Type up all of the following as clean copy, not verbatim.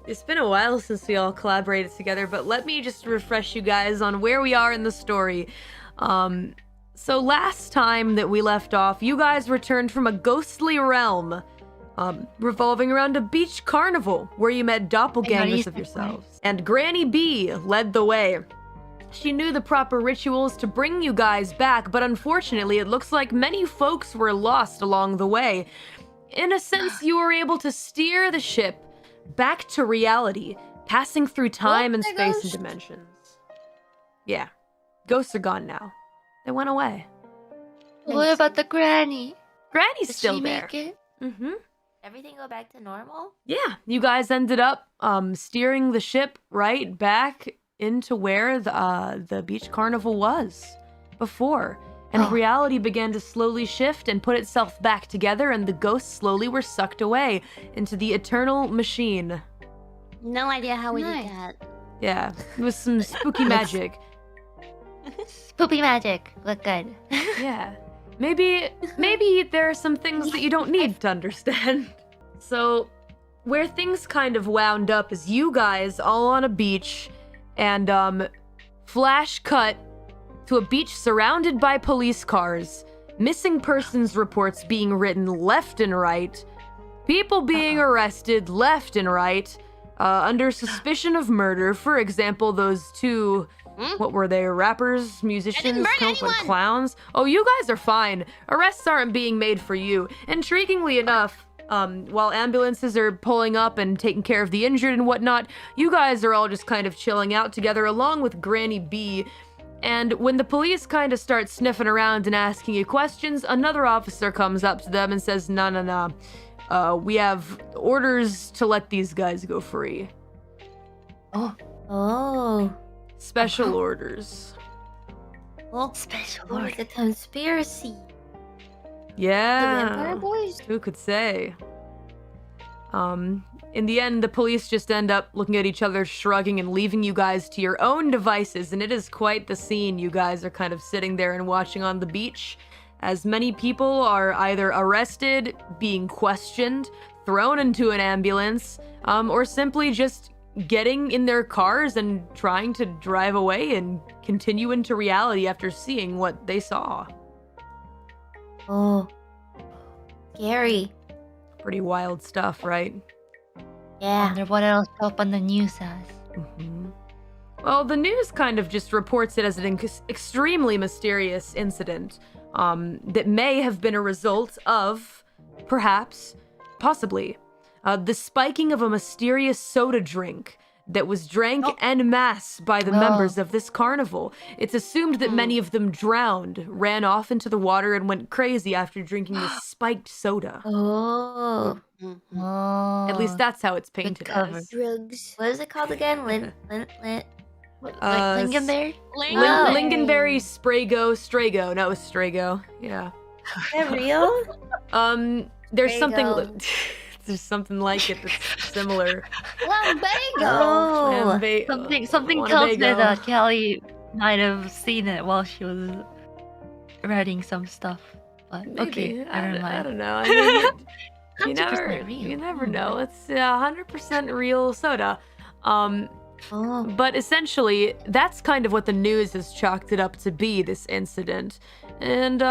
It's been a while since we all collaborated together, but let me just refresh you guys on where we are in the story. So last time that we left off, you guys returned from a ghostly realm, revolving around a beach carnival where you met doppelgangers of yourselves. And Granny B led the way. She knew the proper rituals to bring you guys back, but unfortunately it looks like many folks were lost along the way. In a sense, you were able to steer the ship back to reality, passing through time and space and dimensions. Yeah, ghosts are gone now. They went away. What about the granny? Granny's Did still she there. make it? Mm-hmm. Everything go back to normal? Yeah, you guys ended up steering the ship right back into where the beach carnival was before. And reality began to slowly shift and put itself back together, and the ghosts slowly were sucked away into the eternal machine. No idea how we did that. Yeah, it was some spooky magic. Spooky magic. Look good. Yeah. Maybe there are some things that you don't need to understand. So, where things kind of wound up is you guys all on a beach, and flash cut to a beach surrounded by police cars, missing persons reports being written left and right, people being arrested left and right, under suspicion of murder. For example, those two, what were they, rappers, musicians, like clowns? Oh, you guys are fine. Arrests aren't being made for you. Intriguingly enough, while ambulances are pulling up and taking care of the injured and whatnot, you guys are all just kind of chilling out together along with Granny B. And when the police kind of start sniffing around and asking you questions, another officer comes up to them and says, no, we have orders to let these guys go free. Oh. Special orders. Well, special orders. The conspiracy. Yeah. The vampire boys? Who could say? In the end, the police just end up looking at each other, shrugging, and leaving you guys to your own devices, and it is quite the scene. You guys are kind of sitting there and watching on the beach, as many people are either arrested, being questioned, thrown into an ambulance, or simply just getting in their cars and trying to drive away and continue into reality after seeing what they saw. Oh. Scary. Pretty wild stuff, right? Yeah. Wonder what else up on the news says. Mm-hmm. Well, the news kind of just reports it as an extremely mysterious incident that may have been a result of, perhaps, possibly, the spiking of a mysterious soda drink that was drank en masse by the members of this carnival. It's assumed that many of them drowned, ran off into the water, and went crazy after drinking this spiked soda. Oh. At least that's how it's painted as. Drugs. What is it called again? Lingonberry? Lingonberry, Strago. No, it was Strago. Yeah. Is that real? There's Strago. something... There's something like it that's similar. Lumbago. Something tells me that Kali might have seen it while she was writing some stuff. But Maybe. okay, never mind. I don't know. I mean, you never know. It's 100% real soda. But essentially, that's kind of what the news has chalked it up to be, this incident. And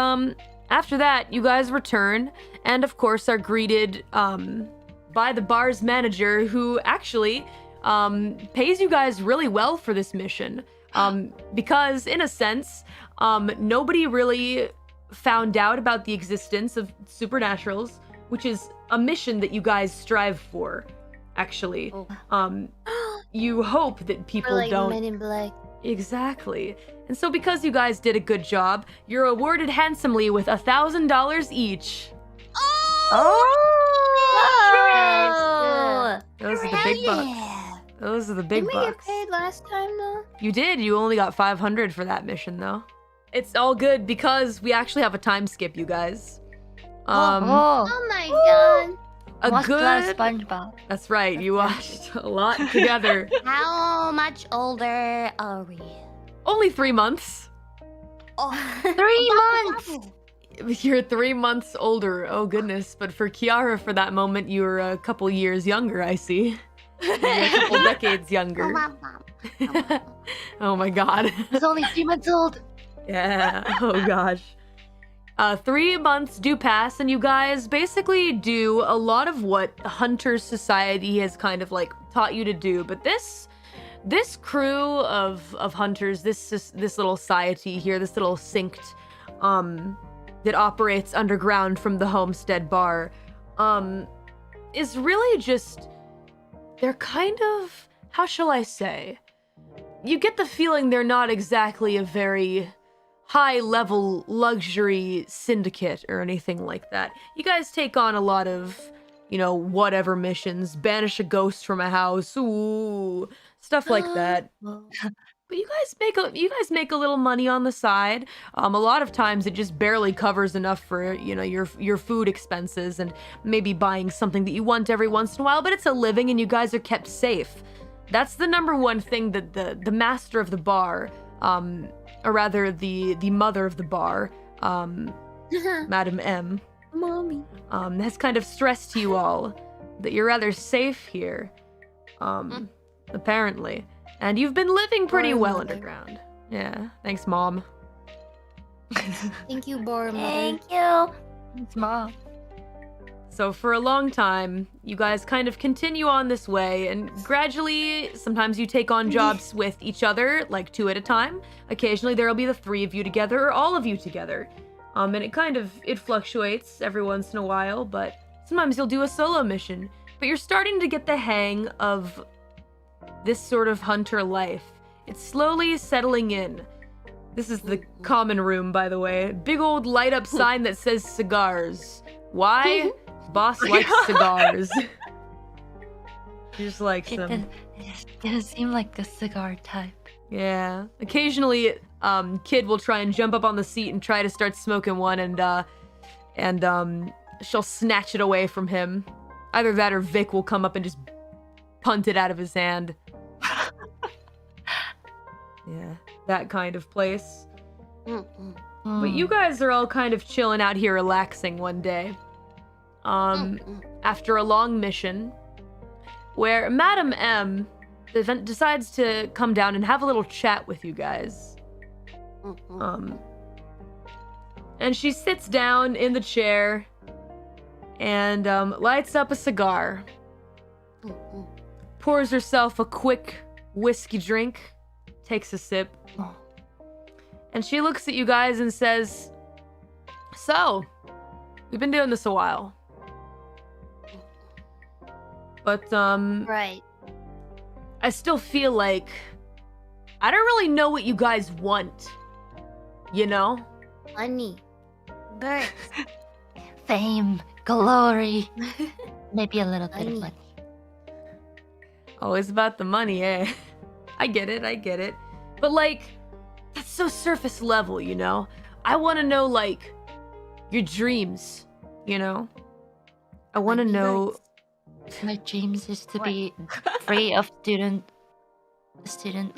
after that, you guys return, and of course are greeted by the bar's manager, who actually pays you guys really well for this mission. Because, in a sense, nobody really found out about the existence of supernaturals, which is a mission that you guys strive for, actually. You hope that people don't... Men in Black. Exactly. And so because you guys did a good job, you're awarded handsomely with $1,000 each. Those are the big bucks. Those are the big bucks. Didn't we get paid last time, though? You did. You only got 500 for that mission, though. It's all good because we actually have a time skip, you guys. Oh my god. Watched a lot of SpongeBob. That's right. You watched a lot together. How much older are we? Only 3 months. 3 months. You're 3 months older. Oh goodness. But for Kiara, for that moment, you were a couple years younger, I see. Maybe a couple decades younger. Oh my god. He's only 3 months old. Yeah. Oh gosh. 3 months do pass, and you guys basically do a lot of what Hunter Society has kind of like taught you to do. But this crew of hunters, this little society here, this little synced, that operates underground from the Homestead Bar, is really just, they're kind of, how shall I say? You get the feeling they're not exactly a very high-level luxury syndicate or anything like that. You guys take on a lot of, you know, whatever missions, banish a ghost from a house, ooh, stuff like that. But you guys make a little money on the side. A lot of times it just barely covers enough for, you know, your food expenses and maybe buying something that you want every once in a while, but it's a living and you guys are kept safe. That's the number one thing that the master of the bar, or rather the mother of the bar, Madam M, Mommy. has kind of stressed to you all that you're rather safe here, apparently. And you've been living pretty well underground. Yeah, thanks, Mom. Thank you, Bora Mother. Thank you. Thanks, Mom. So for a long time, you guys kind of continue on this way, and gradually, sometimes you take on jobs with each other, like 2 at a time. Occasionally, there'll be the 3 of you together, or all of you together. And it fluctuates every once in a while, but sometimes you'll do a solo mission. But you're starting to get the hang of this sort of hunter life. It's slowly settling in. This is the common room, by the way. Big old light-up sign that says cigars. Why? Boss likes cigars. He just likes them. It doesn't seem like the cigar type. Yeah. Occasionally, Kid will try and jump up on the seat and try to start smoking one, and she'll snatch it away from him. Either that or Vic will come up and just punt it out of his hand. Yeah, that kind of place. But you guys are all kind of chilling out here, relaxing one day. After a long mission, where Madam M decides to come down and have a little chat with you guys. And she sits down in the chair and lights up a cigar. Pours herself a quick whiskey drink, takes a sip, and she looks at you guys and says, "So, we've been doing this a while. But, Right. I still feel like I don't really know what you guys want, you know? Money. Birds. Fame, glory, maybe a little bit of money. Always about the money, eh? I get it. But, like, that's so surface level, you know? I want to know, like, your dreams, you know? I want to know... My dreams is to be free of student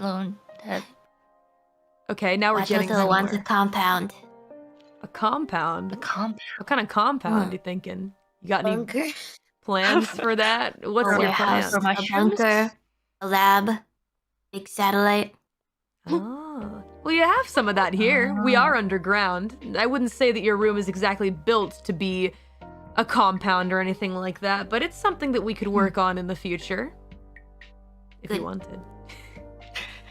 loan debt. Okay, now we're getting Watoto wants a compound. A compound? A compound. What kind of compound you thinking? You got any Bunker. plans for that? What's your house plan? for my A bunker. A lab. Big satellite. Oh. Well, you have some of that here. We are underground. I wouldn't say that your room is exactly built to be a compound or anything like that, but it's something that we could work on in the future. If you wanted.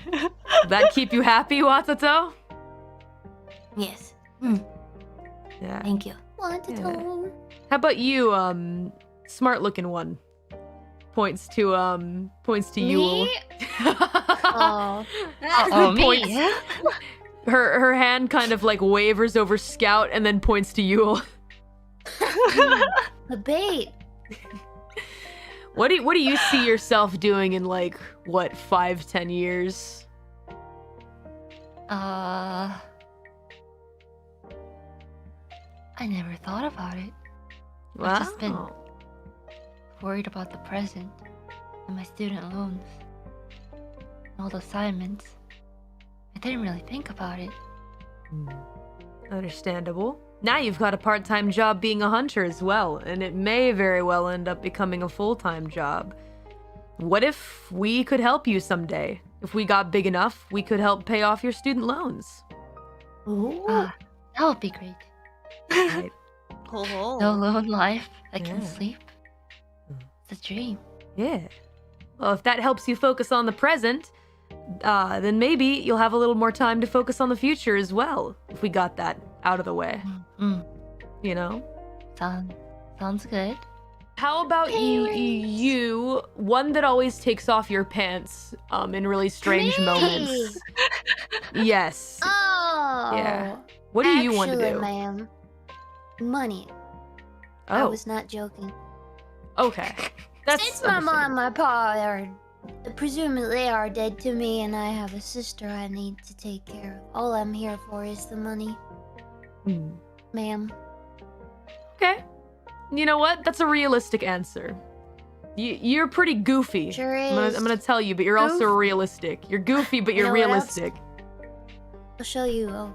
Would that keep you happy, Watoto? Yes. Yeah. Thank you. Watoto. How about you, smart looking one? Points to Yule. Oh. Points- me? Her hand kind of like wavers over Scout and then points to Yule. A bait. What do you see yourself doing in like 5-10 years? I never thought about it. I've just been worried about the present and my student loans and all the assignments. I didn't really think about it. Understandable. Now you've got a part-time job being a hunter as well, and it may very well end up becoming a full-time job. what if we could help you someday? If we got big enough, we could help pay off your student loans. Ooh. That would be great. Right. Oh. No lone life. I can Yeah. sleep. It's a dream. Yeah. Well, if that helps you focus on the present, then maybe you'll have a little more time to focus on the future as well, if we got that out of the way, Mm. you know? Sounds good. How about you, one that always takes off your pants in really strange moments? Yes. Oh. Yeah. What do you want to Actually, do? ma'am, money. I Oh, was not joking. okay. That's Since my mom understandable. and my pa are presumably are dead to me, and I have a sister I need to take care of. All I'm here for is the money, Hmm. ma'am. Okay. You know what? That's a realistic answer. You're pretty goofy. Sure I'm is. gonna tell you, but you're also Goof? realistic. You're goofy, but You you're know what else? realistic. I'll show you. I'll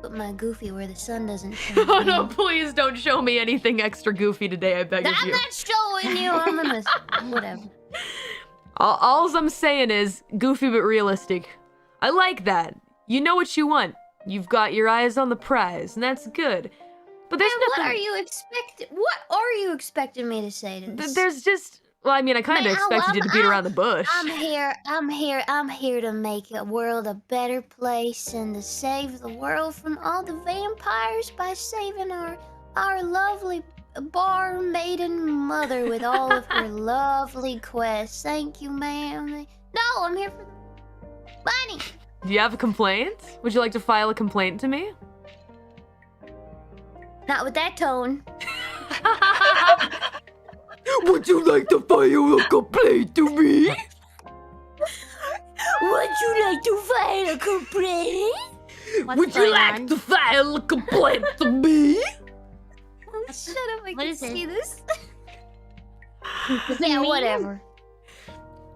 put my goofy where the sun doesn't shine. Oh no, ma'am. please don't show me anything extra goofy today, I beg of I'm you. not showing you. I'm gonna. Whatever. All I'm saying is goofy but realistic. I like that. You know what you want. You've got your eyes on the prize, and that's good. But there's Man, nothing. what are you expecting? What are you expecting me to say to this? There's just. Well, I mean, I kind of Man, expected you to beat around the bush. I'm here to make the world a better place and to save the world from all the vampires by saving our lovely bar maiden mother with all of her lovely quests. Thank you, ma'am. No, I'm here for the money. Do you have a complaint? Would you like to file a complaint to me? Not with that tone. Would you like to file a complaint to me? Would you like to file a complaint? Would you like to file a complaint to me? Shut up! I What can is see it? this. Yeah, whatever.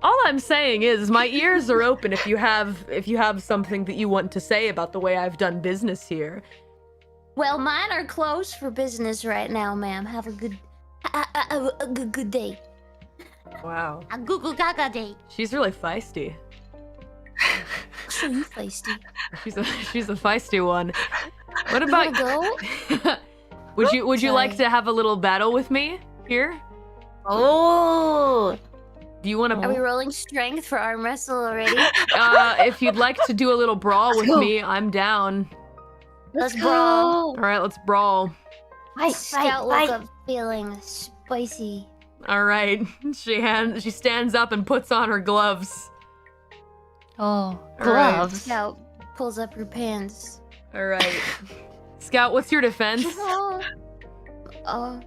All I'm saying is my ears are open if you have something that you want to say about the way I've done business here. Well, mine are closed for business right now, ma'am. Have a good day. Wow. A Google Gaga day. She's really feisty. So you feisty. She's a feisty one. What You about wanna go? Would you like Sorry. to have a little battle with me here? Oh. Do you want Are we to rolling strength for arm wrestle already? if you'd like to do a little brawl with me, I'm down. Let's brawl. All right, let's brawl. Scout woke up feeling spicy. All right. She stands up and puts on her gloves. Oh, All right. gloves. Scout pulls up her pants. All right. Scout, what's your defense? Oh,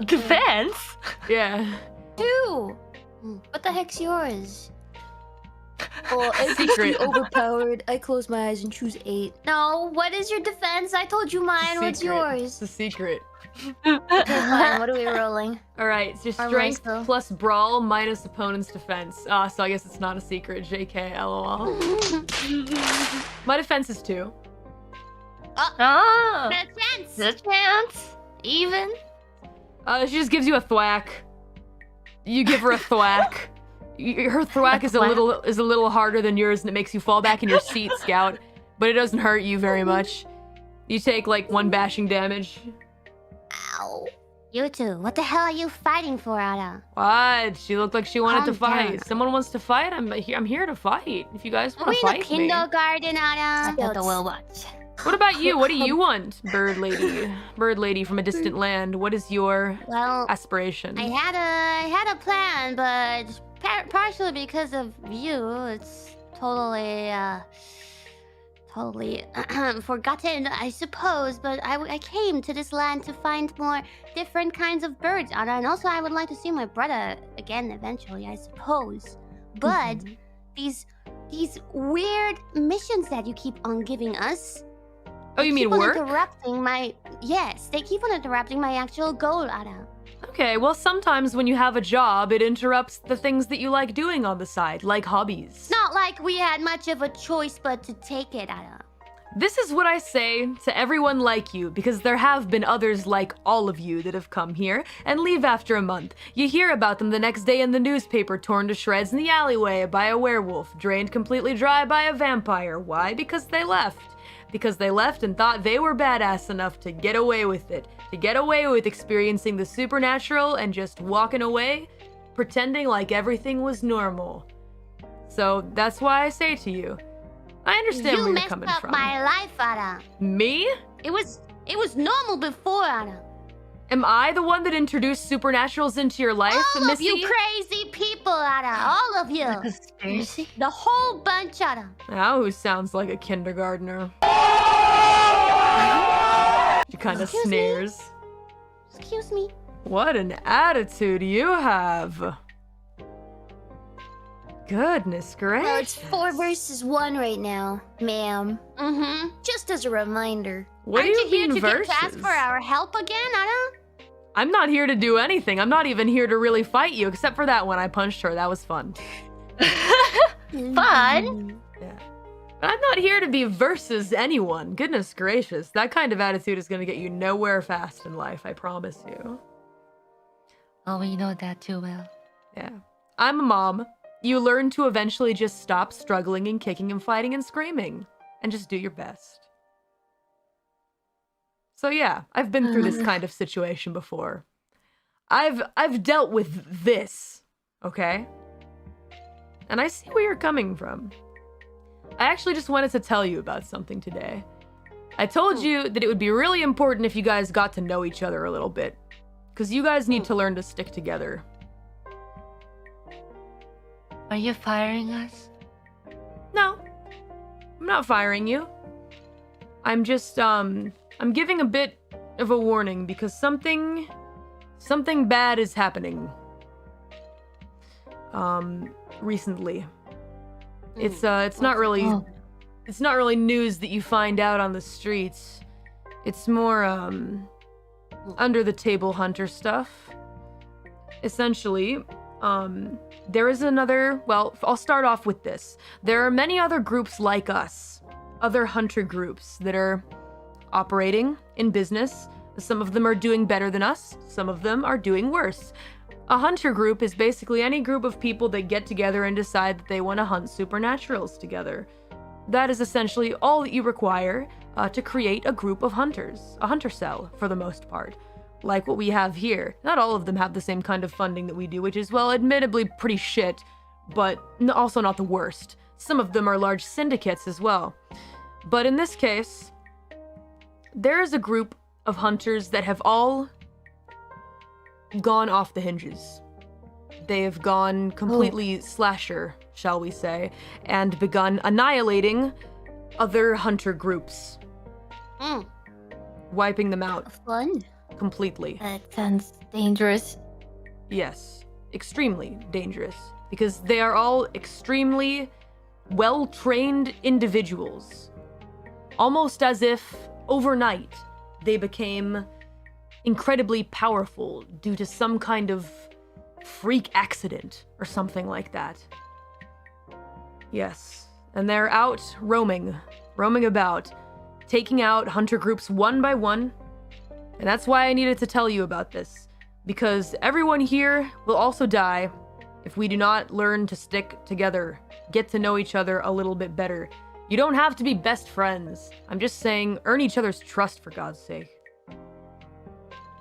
Defense? Yeah. 2. What the heck's yours? Oh, I'm Secret. overpowered. I close my eyes and choose 8. No, what is your defense? I told you mine. What's Secret. yours? It's a secret. Okay, fine. What are we rolling? All right, it's just Arm strength wrestle. plus brawl minus opponent's defense. So I guess it's not a secret. JK, lol. My defense is 2. Oh, That's chance. the chance. Even. She just gives you a thwack. You give her a thwack. Her thwack is a little harder than yours, and it makes you fall back in your seat, Scout. But it doesn't hurt you very much. You take like 1 bashing damage. Ow. You two, what the hell are you fighting for, Ada? What? She looked like she wanted to Calm fight. down. Someone wants to fight. I'm here to fight. If you guys Are want we to in the fight me. kindergarten, Ada? Scouts. The will watch. What about you? What do you want, bird lady? Bird lady from a distant land. What is your Well, aspiration? I had a plan, but partially because of you, it's totally forgotten, I suppose. But I came to this land to find more different kinds of birds, Ada, and also I would like to see my brother again eventually, I suppose. But these weird missions that you keep on giving us. Oh, you mean keep on work? interrupting my they keep on interrupting my actual goal, Ada. Okay, well, sometimes when you have a job, it interrupts the things that you like doing on the side, like hobbies. Not like we had much of a choice but to take it, Ada. This is what I say to everyone like you, because there have been others like all of you that have come here and leave after a month. You hear about them the next day in the newspaper, torn to shreds in the alleyway by a werewolf, drained completely dry by a vampire. Why? Because they left. Because they left and thought they were badass enough to get away with it. To get away with experiencing the supernatural and just walking away, pretending like everything was normal. So that's why I say to you, I understand where you're coming from. You messed up my life, Anna. Me? It was normal before, Anna. Am I the one that introduced supernaturals into your life, All Missy? of you crazy people, Anna. All of you. Conspiracy? The whole bunch, Anna. Now who sounds like a kindergartner? She kind of Excuse me? sneers. Excuse me. What an attitude you have. Goodness gracious. Well, it's 4 versus 1 right now, ma'am. Mm-hmm. Just as a reminder. What Aren't do you here mean to versus? get asked for our help again, Anna? I'm not here to do anything. I'm not even here to really fight you, except for that one I punched her. That was fun. Fun? Yeah. But I'm not here to be versus anyone. Goodness gracious. That kind of attitude is going to get you nowhere fast in life, I promise you. Oh, we know that too well. Yeah. I'm a mom. You learn to eventually just stop struggling and kicking and fighting and screaming. And just do your best. So yeah, I've been through this kind of situation before. I've dealt with this, okay? And I see where you're coming from. I actually just wanted to tell you about something today. I told you that it would be really important if you guys got to know each other a little bit. Because you guys need to learn to stick together. Are you firing us? No, I'm not firing you. I'm just, I'm giving a bit of a warning because something bad is happening. Recently. It's not really news that you find out on the streets. It's more, under the table hunter stuff. Essentially, there is another, well, I'll start off with this. There are many other groups like us, other hunter groups that are operating in business. Some of them are doing better than us, some of them are doing worse. A hunter group is basically any group of people that get together and decide that they want to hunt supernaturals together. That is essentially all that you require to create a group of hunters, a hunter cell for the most part. Like what we have here. Not all of them have the same kind of funding that we do, which is, well, admittedly pretty shit, but also not the worst. Some of them are large syndicates as well. But in this case, there is a group of hunters that have all gone off the hinges. They have gone completely slasher, shall we say, and begun annihilating other hunter groups. Wiping them out. Fun. Completely. That sounds dangerous. Yes, extremely dangerous. Because they are all extremely well-trained individuals. Almost as if, overnight, they became incredibly powerful due to some kind of freak accident or something like that. Yes, and they're out roaming about, taking out hunter groups one by one. And that's why I needed to tell you about this, because everyone here will also die if we do not learn to stick together, get to know each other a little bit better. You don't have to be best friends. I'm just saying, earn each other's trust for God's sake.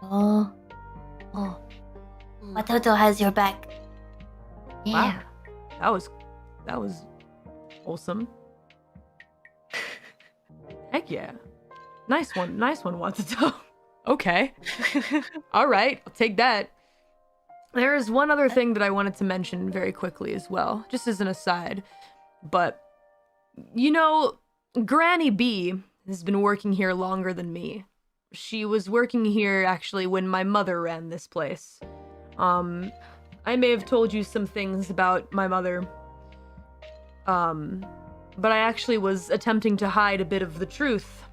Oh. Watoto has your back. Yeah. Wow. That was wholesome. Heck yeah. Nice one, Watato. Okay. All right, I'll take that. There is one other thing that I wanted to mention very quickly as well, just as an aside. But, you know, Granny B has been working here longer than me. She was working here, actually, when my mother ran this place. I may have told you some things about my mother. But I actually was attempting to hide a bit of the truth